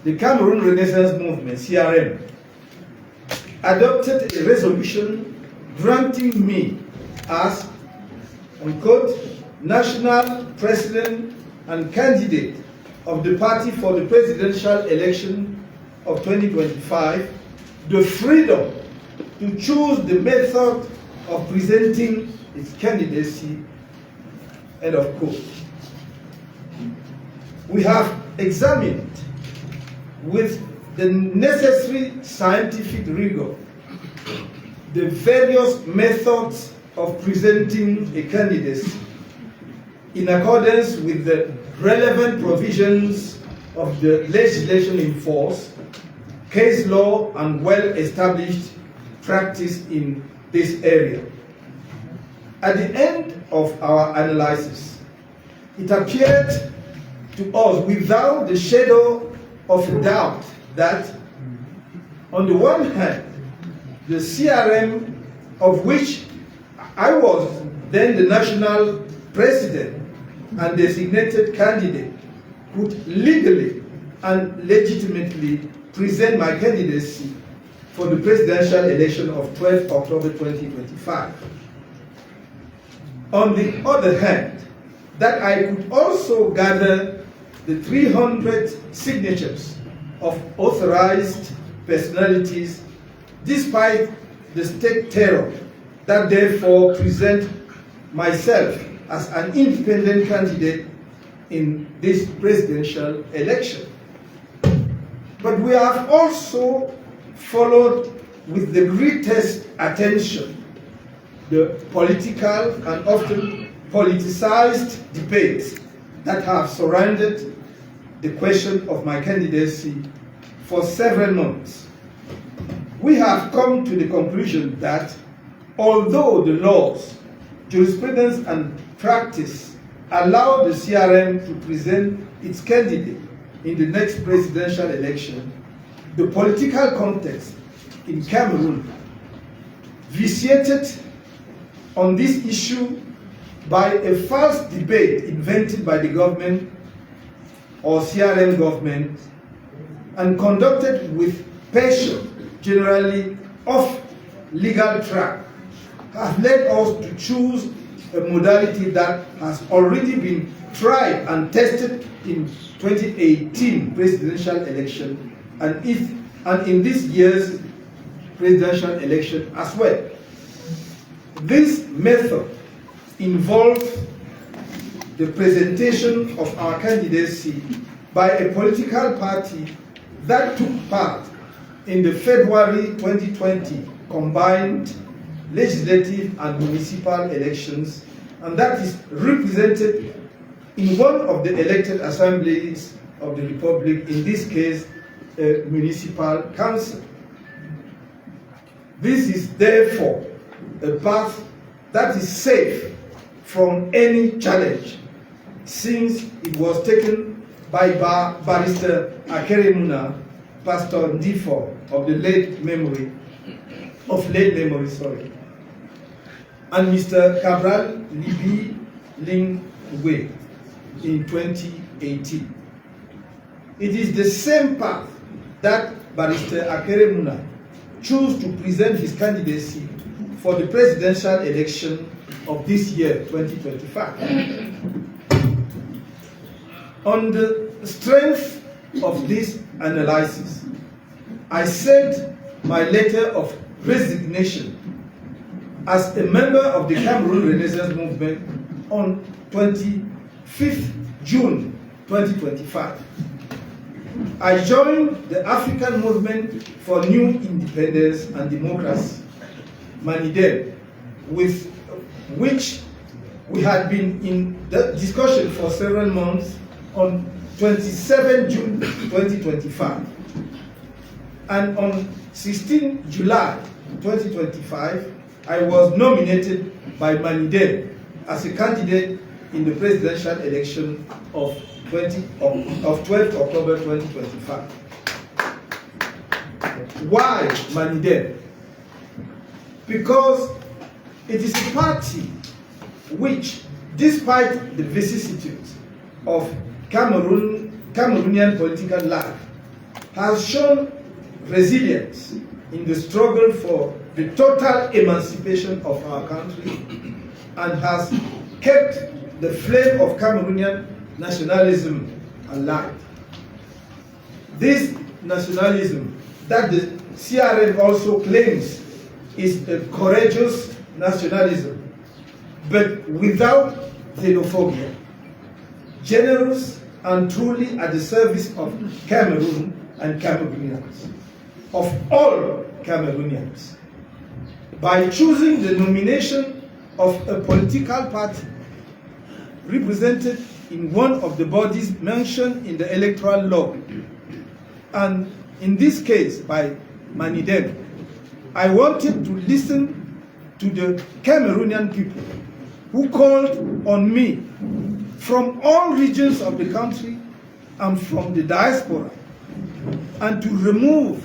the Cameroon Renaissance Movement, CRM, adopted a resolution granting me as, unquote, national president and candidate of the party for the presidential election of 2025, the freedom to choose the method of presenting its candidacy, end of quote. We have examined with the necessary scientific rigor the various methods of presenting a candidacy in accordance with the relevant provisions of the legislation in force, case law, and well-established practice in this area. At the end of our analysis, it appeared to us without the shadow of doubt that, on the one hand, the CRM, of which I was then the national president and designated candidate, could legally and legitimately present my candidacy for the presidential election of 12 October 2025. On the other hand, that I could also gather the 300 signatures of authorized personalities despite the state terror, that therefore present myself as an independent candidate in this presidential election. But we have also followed with the greatest attention the political and often politicized debates that have surrounded the question of my candidacy for several months. We have come to the conclusion that although the laws, jurisprudence and practice allow the CRM to present its candidate in the next presidential election, the political context in Cameroon vitiated on this issue by a false debate invented by the government or CRM government and conducted with passion, generally off legal track, has led us to choose a modality that has already been tried and tested in 2018 presidential election and in this year's presidential election as well. This method involves the presentation of our candidacy by a political party that took part in the February 2020 combined legislative and municipal elections, and that is represented in one of the elected assemblies of the Republic, in this case, a municipal council. This is therefore a path that is safe from any challenge, since it was taken by Barrister Akeremuna, Pastor Ndifo of late memory, and Mr. Cabral Libi Lingwe in 2018. It is the same path that Barrister Akeremuna chose to present his candidacy for the presidential election of this year, 2025. On the strength of this analysis, I sent my letter of resignation as a member of the Cameroon Renaissance Movement on 25th June 2025. I joined the African Movement for New Independence and Democracy, MANIDEM, with which we had been in the discussion for several months on 27 June 2025. And on 16 July 2025, I was nominated by MANIDEM as a candidate in the presidential election of 12th October 2025. Why MANIDEM? Because it is a party which, despite the vicissitudes of Cameroonian political life, has shown resilience in the struggle for the total emancipation of our country and has kept the flame of Cameroonian nationalism alive. This nationalism that the CRM also claims is a courageous nationalism, but without xenophobia, generous and truly at the service of Cameroon and Cameroonians, of all Cameroonians. By choosing the nomination of a political party represented in one of the bodies mentioned in the electoral law, and in this case by MANIDEM, I wanted to listen to the Cameroonian people who called on me from all regions of the country and from the diaspora, and to remove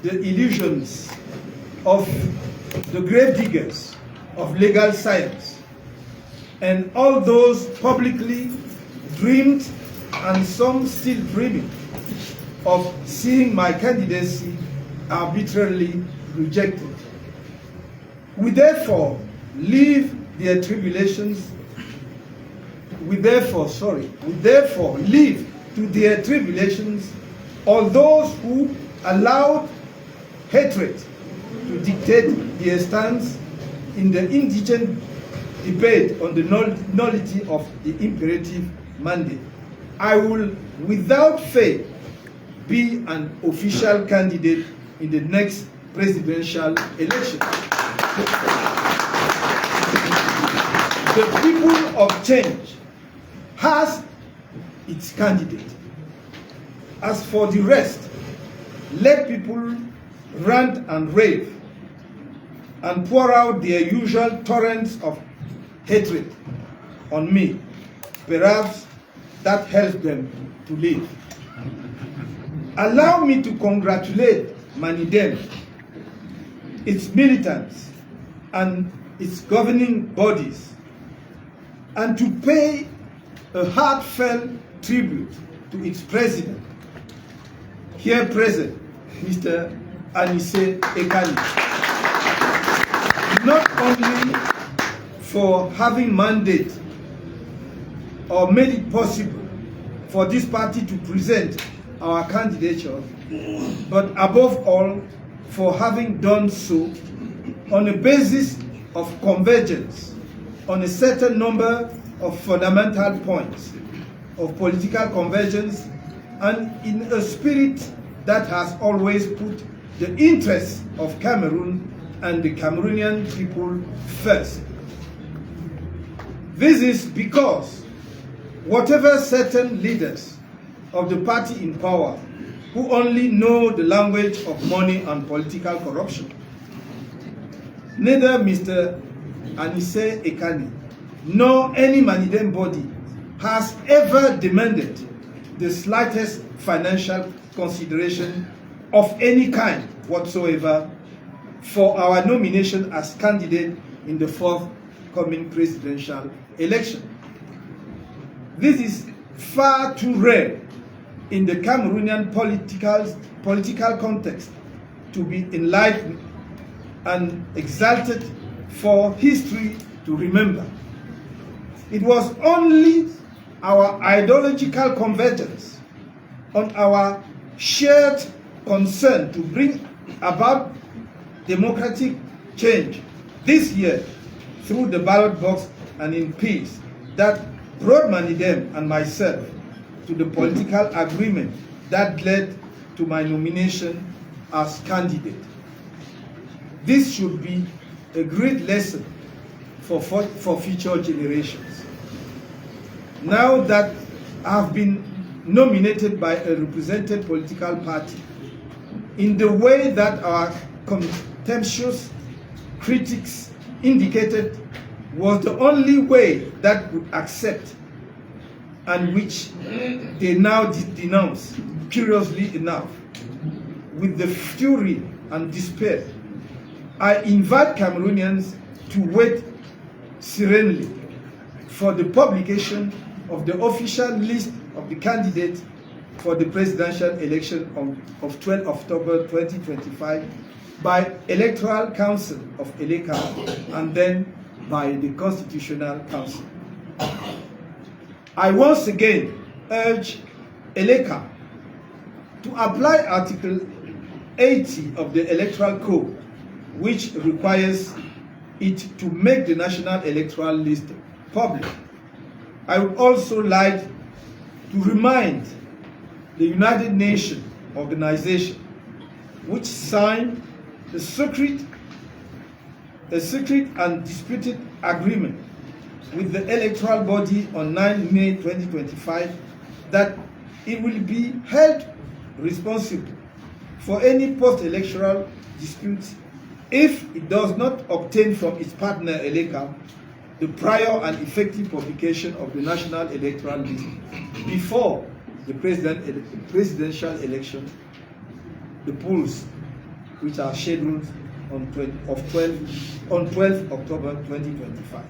the illusions of the grave diggers of legal science and all those publicly dreamed and some still dreaming of seeing my candidacy arbitrarily rejected. We therefore leave their tribulations. We therefore leave to their tribulations all those who allowed hatred to dictate their stance in the indigent debate on the nullity of the imperative mandate. I will, without fail, be an official candidate in the next presidential election. The people of change has its candidate. As for the rest, let people rant and rave and pour out their usual torrents of hatred on me. Perhaps that helps them to live. Allow me to congratulate Manidem, its militants, and its governing bodies, and to pay a heartfelt tribute to its president, here present, Mr. Anise Ekani, not only for having mandate or made it possible for this party to present our candidature, but above all, for having done so on a basis of convergence on a certain number of fundamental points of political convergence, and in a spirit that has always put the interests of Cameroon and the Cameroonian people first. This is because whatever certain leaders of the party in power who only know the language of money and political corruption, neither Mr. Anise Ekani nor any Manidem body has ever demanded the slightest financial consideration of any kind whatsoever for our nomination as candidate in the forthcoming presidential election. This is far too rare in the Cameroonian political context to be enlightened and exalted for history to remember. It was only our ideological convergence on our shared concern to bring about democratic change this year through the ballot box and in peace that brought Manidem and myself to the political agreement that led to my nomination as candidate. This should be a great lesson for future generations. Now that I have been nominated by a represented political party in the way that our contemptuous critics indicated was the only way that would accept, and which they now denounce, curiously enough, with the fury and despair, I invite Cameroonians to wait serenely for the publication of the official list of the candidates for the presidential election of 12 October 2025 by Electoral Council of ELECA and then by the Constitutional Council. I once again urge ELECA to apply Article 80 of the Electoral Code, which requires it to make the national electoral list public. I would also like to remind the United Nations organization, which signed a secret and disputed agreement with the electoral body on 9 May 2025, that it will be held responsible for any post-electoral disputes if it does not obtain from its partner ELECA the prior and effective publication of the national electoral list before the presidential election, the polls, which are scheduled on 12 October 2025.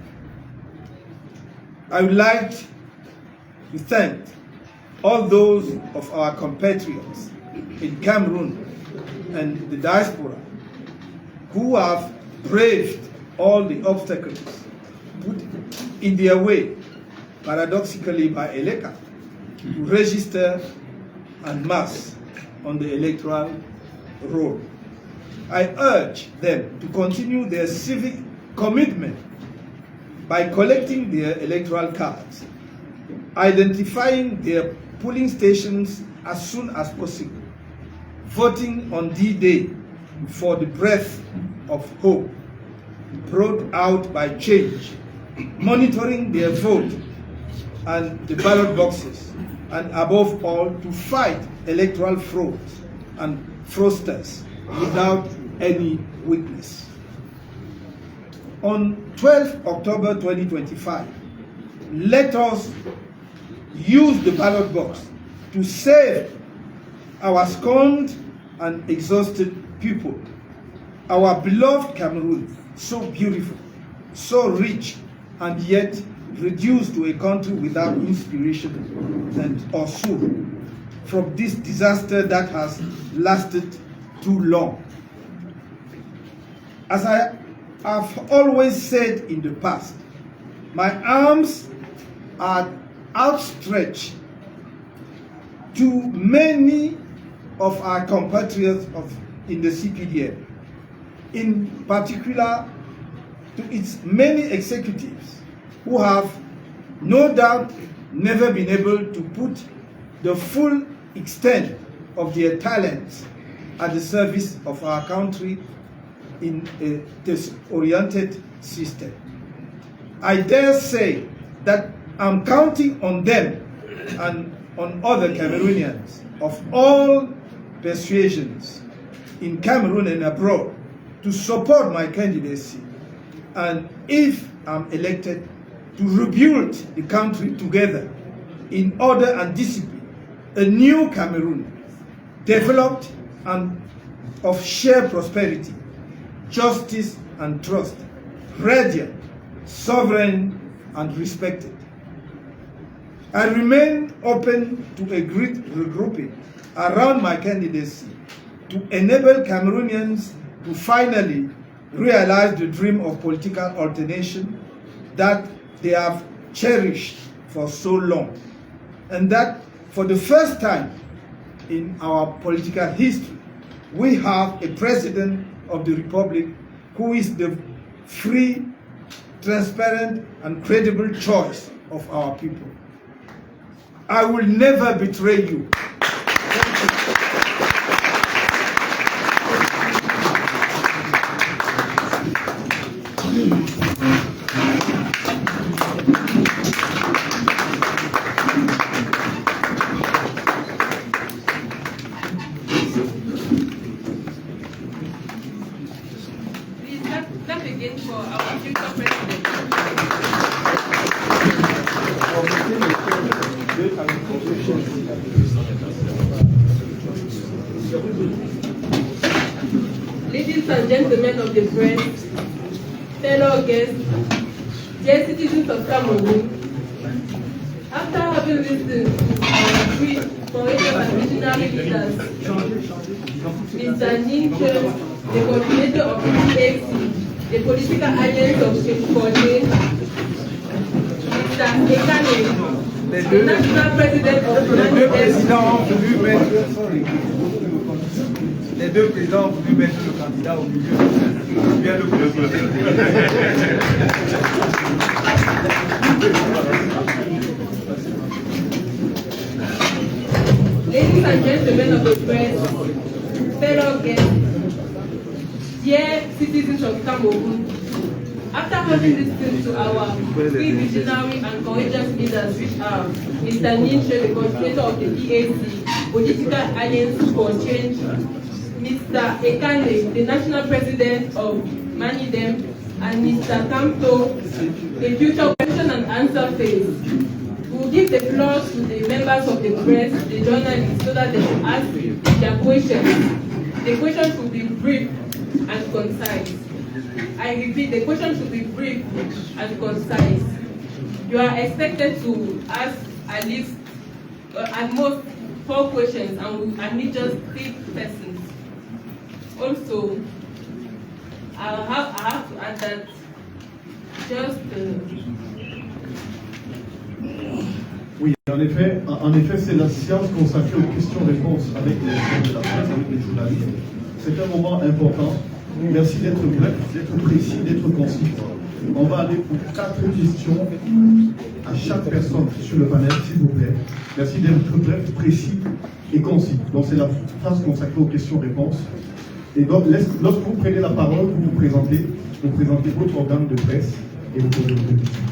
I would like to thank all those of our compatriots in Cameroon and the diaspora who have braved all the obstacles put in their way, paradoxically by ELECA, to register en masse on the electoral roll. I urge them to continue their civic commitment by collecting their electoral cards, identifying their polling stations as soon as possible, voting on D-Day for the breath of hope brought out by change, monitoring their vote and the ballot boxes, and above all, to fight electoral frauds and fraudsters without any weakness. On 12 October 2025, let us use the ballot box to save our scorned and exhausted people, our beloved Cameroon, so beautiful, so rich, and yet reduced to a country without inspiration or soul from this disaster that has lasted too long. As I have always said in the past, my arms are outstretched to many of our compatriots in the CPDM, in particular to its many executives who have no doubt never been able to put the full extent of their talents at the service of our country in a disoriented system. I dare say that I'm counting on them and on other Cameroonians of all persuasions in Cameroon and abroad to support my candidacy, and if I'm elected, to rebuild the country together in order and discipline, a new Cameroon, developed and of shared prosperity, justice and trust, radiant, sovereign and respected. I remain open to a great regrouping around my candidacy to enable Cameroonians to finally realize the dream of political alternation that they have cherished for so long, and that for the first time in our political history, we have a president of the Republic who is the free, transparent, and credible choice of our people. I will never betray you. Ladies and gentlemen of the press, fellow guests, dear citizens of Cameroon, after having listened to our three courageous and visionary leaders, Mr. Ninche, the coordinator of the PAC, the Political Alliance of for Change, Mr. Ekane, the National President of Les deux présidents ont voulu mettre le candidat au milieu. Je viens de vous le Ladies and gentlemen of the press, fellow guests, dear citizens of Cameroon, after having listened to our three visionary and courageous leaders, which are Mr. Ninche, the coordinator of the PAC, Political Alliance for Change, Mr. Ekane, the National President of Manidem, and Mr. Kamto, the future question and answer phase. We will give the floor to the members of the press, the journalists, so that they can ask their questions. The questions will be brief and concise. I repeat, the questions should be brief and concise. You are expected to ask at least, at most, 4 questions, and I need just 3 persons. Also, I have to add that just... Oui, en effet, c'est la séance consacrée aux questions-réponses avec les gens de la presse, avec les journalistes. C'est un moment important. Merci d'être bref, d'être précis, d'être concis. On va aller pour 4 questions à chaque personne sur le panel, s'il vous plaît. Merci d'être bref, précis et concis. Donc c'est la phase consacrée aux questions-réponses. Et donc, lorsque vous prenez la parole, vous présentez votre organe de presse et vous posez vos questions.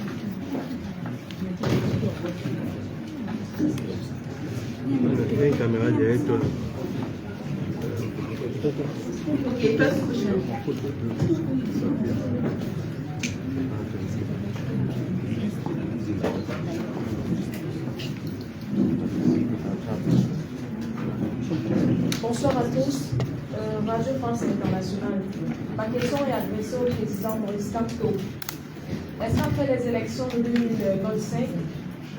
Ok, first question. Bonsoir à tous, Radio France Internationale. Ma question est adressée au président Maurice Kamto. Est-ce qu'après les élections de 2025,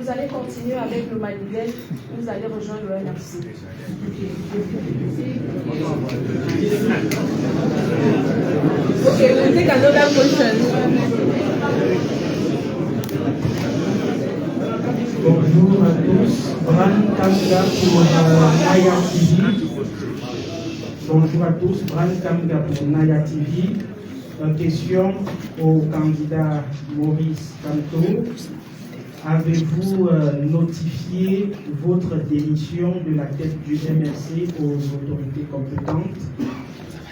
vous allez continuer avec le Malidel ou vous allez rejoindre le NRC? Okay, we'll take another question. Bonjour à tous, Bran Kamga pour Naya TV. Bonjour à tous, Bran Kamga pour Naya TV. Question au candidat Maurice Kamto. Avez-vous notifié votre démission de la tête du MRC aux autorités compétentes?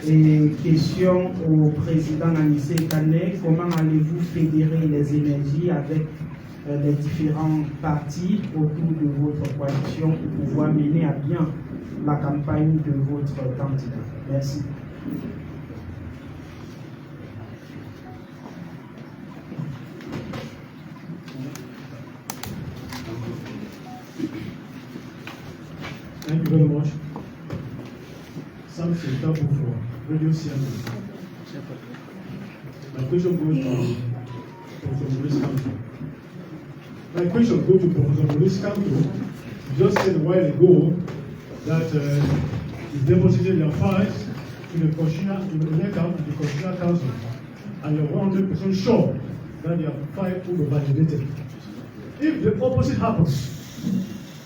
Et question au président Anissé Kané, comment allez-vous fédérer les énergies avec les différents partis autour de votre coalition pour pouvoir mener à bien la campagne de votre candidat? Merci. Thank you very much. Sam Senta for Radio CMS. My question goes to Professor Maurice Kamto. My question goes to Professor Maurice Kamto. You just said a while ago that you deposited your files to the Constitutional, to the NECAM and the Constitutional Council, and you're 100% sure that your file will be validated. If the opposite happens,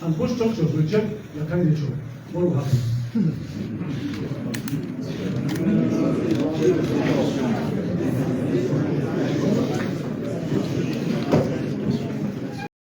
and both structures reject your candidature, what will happen?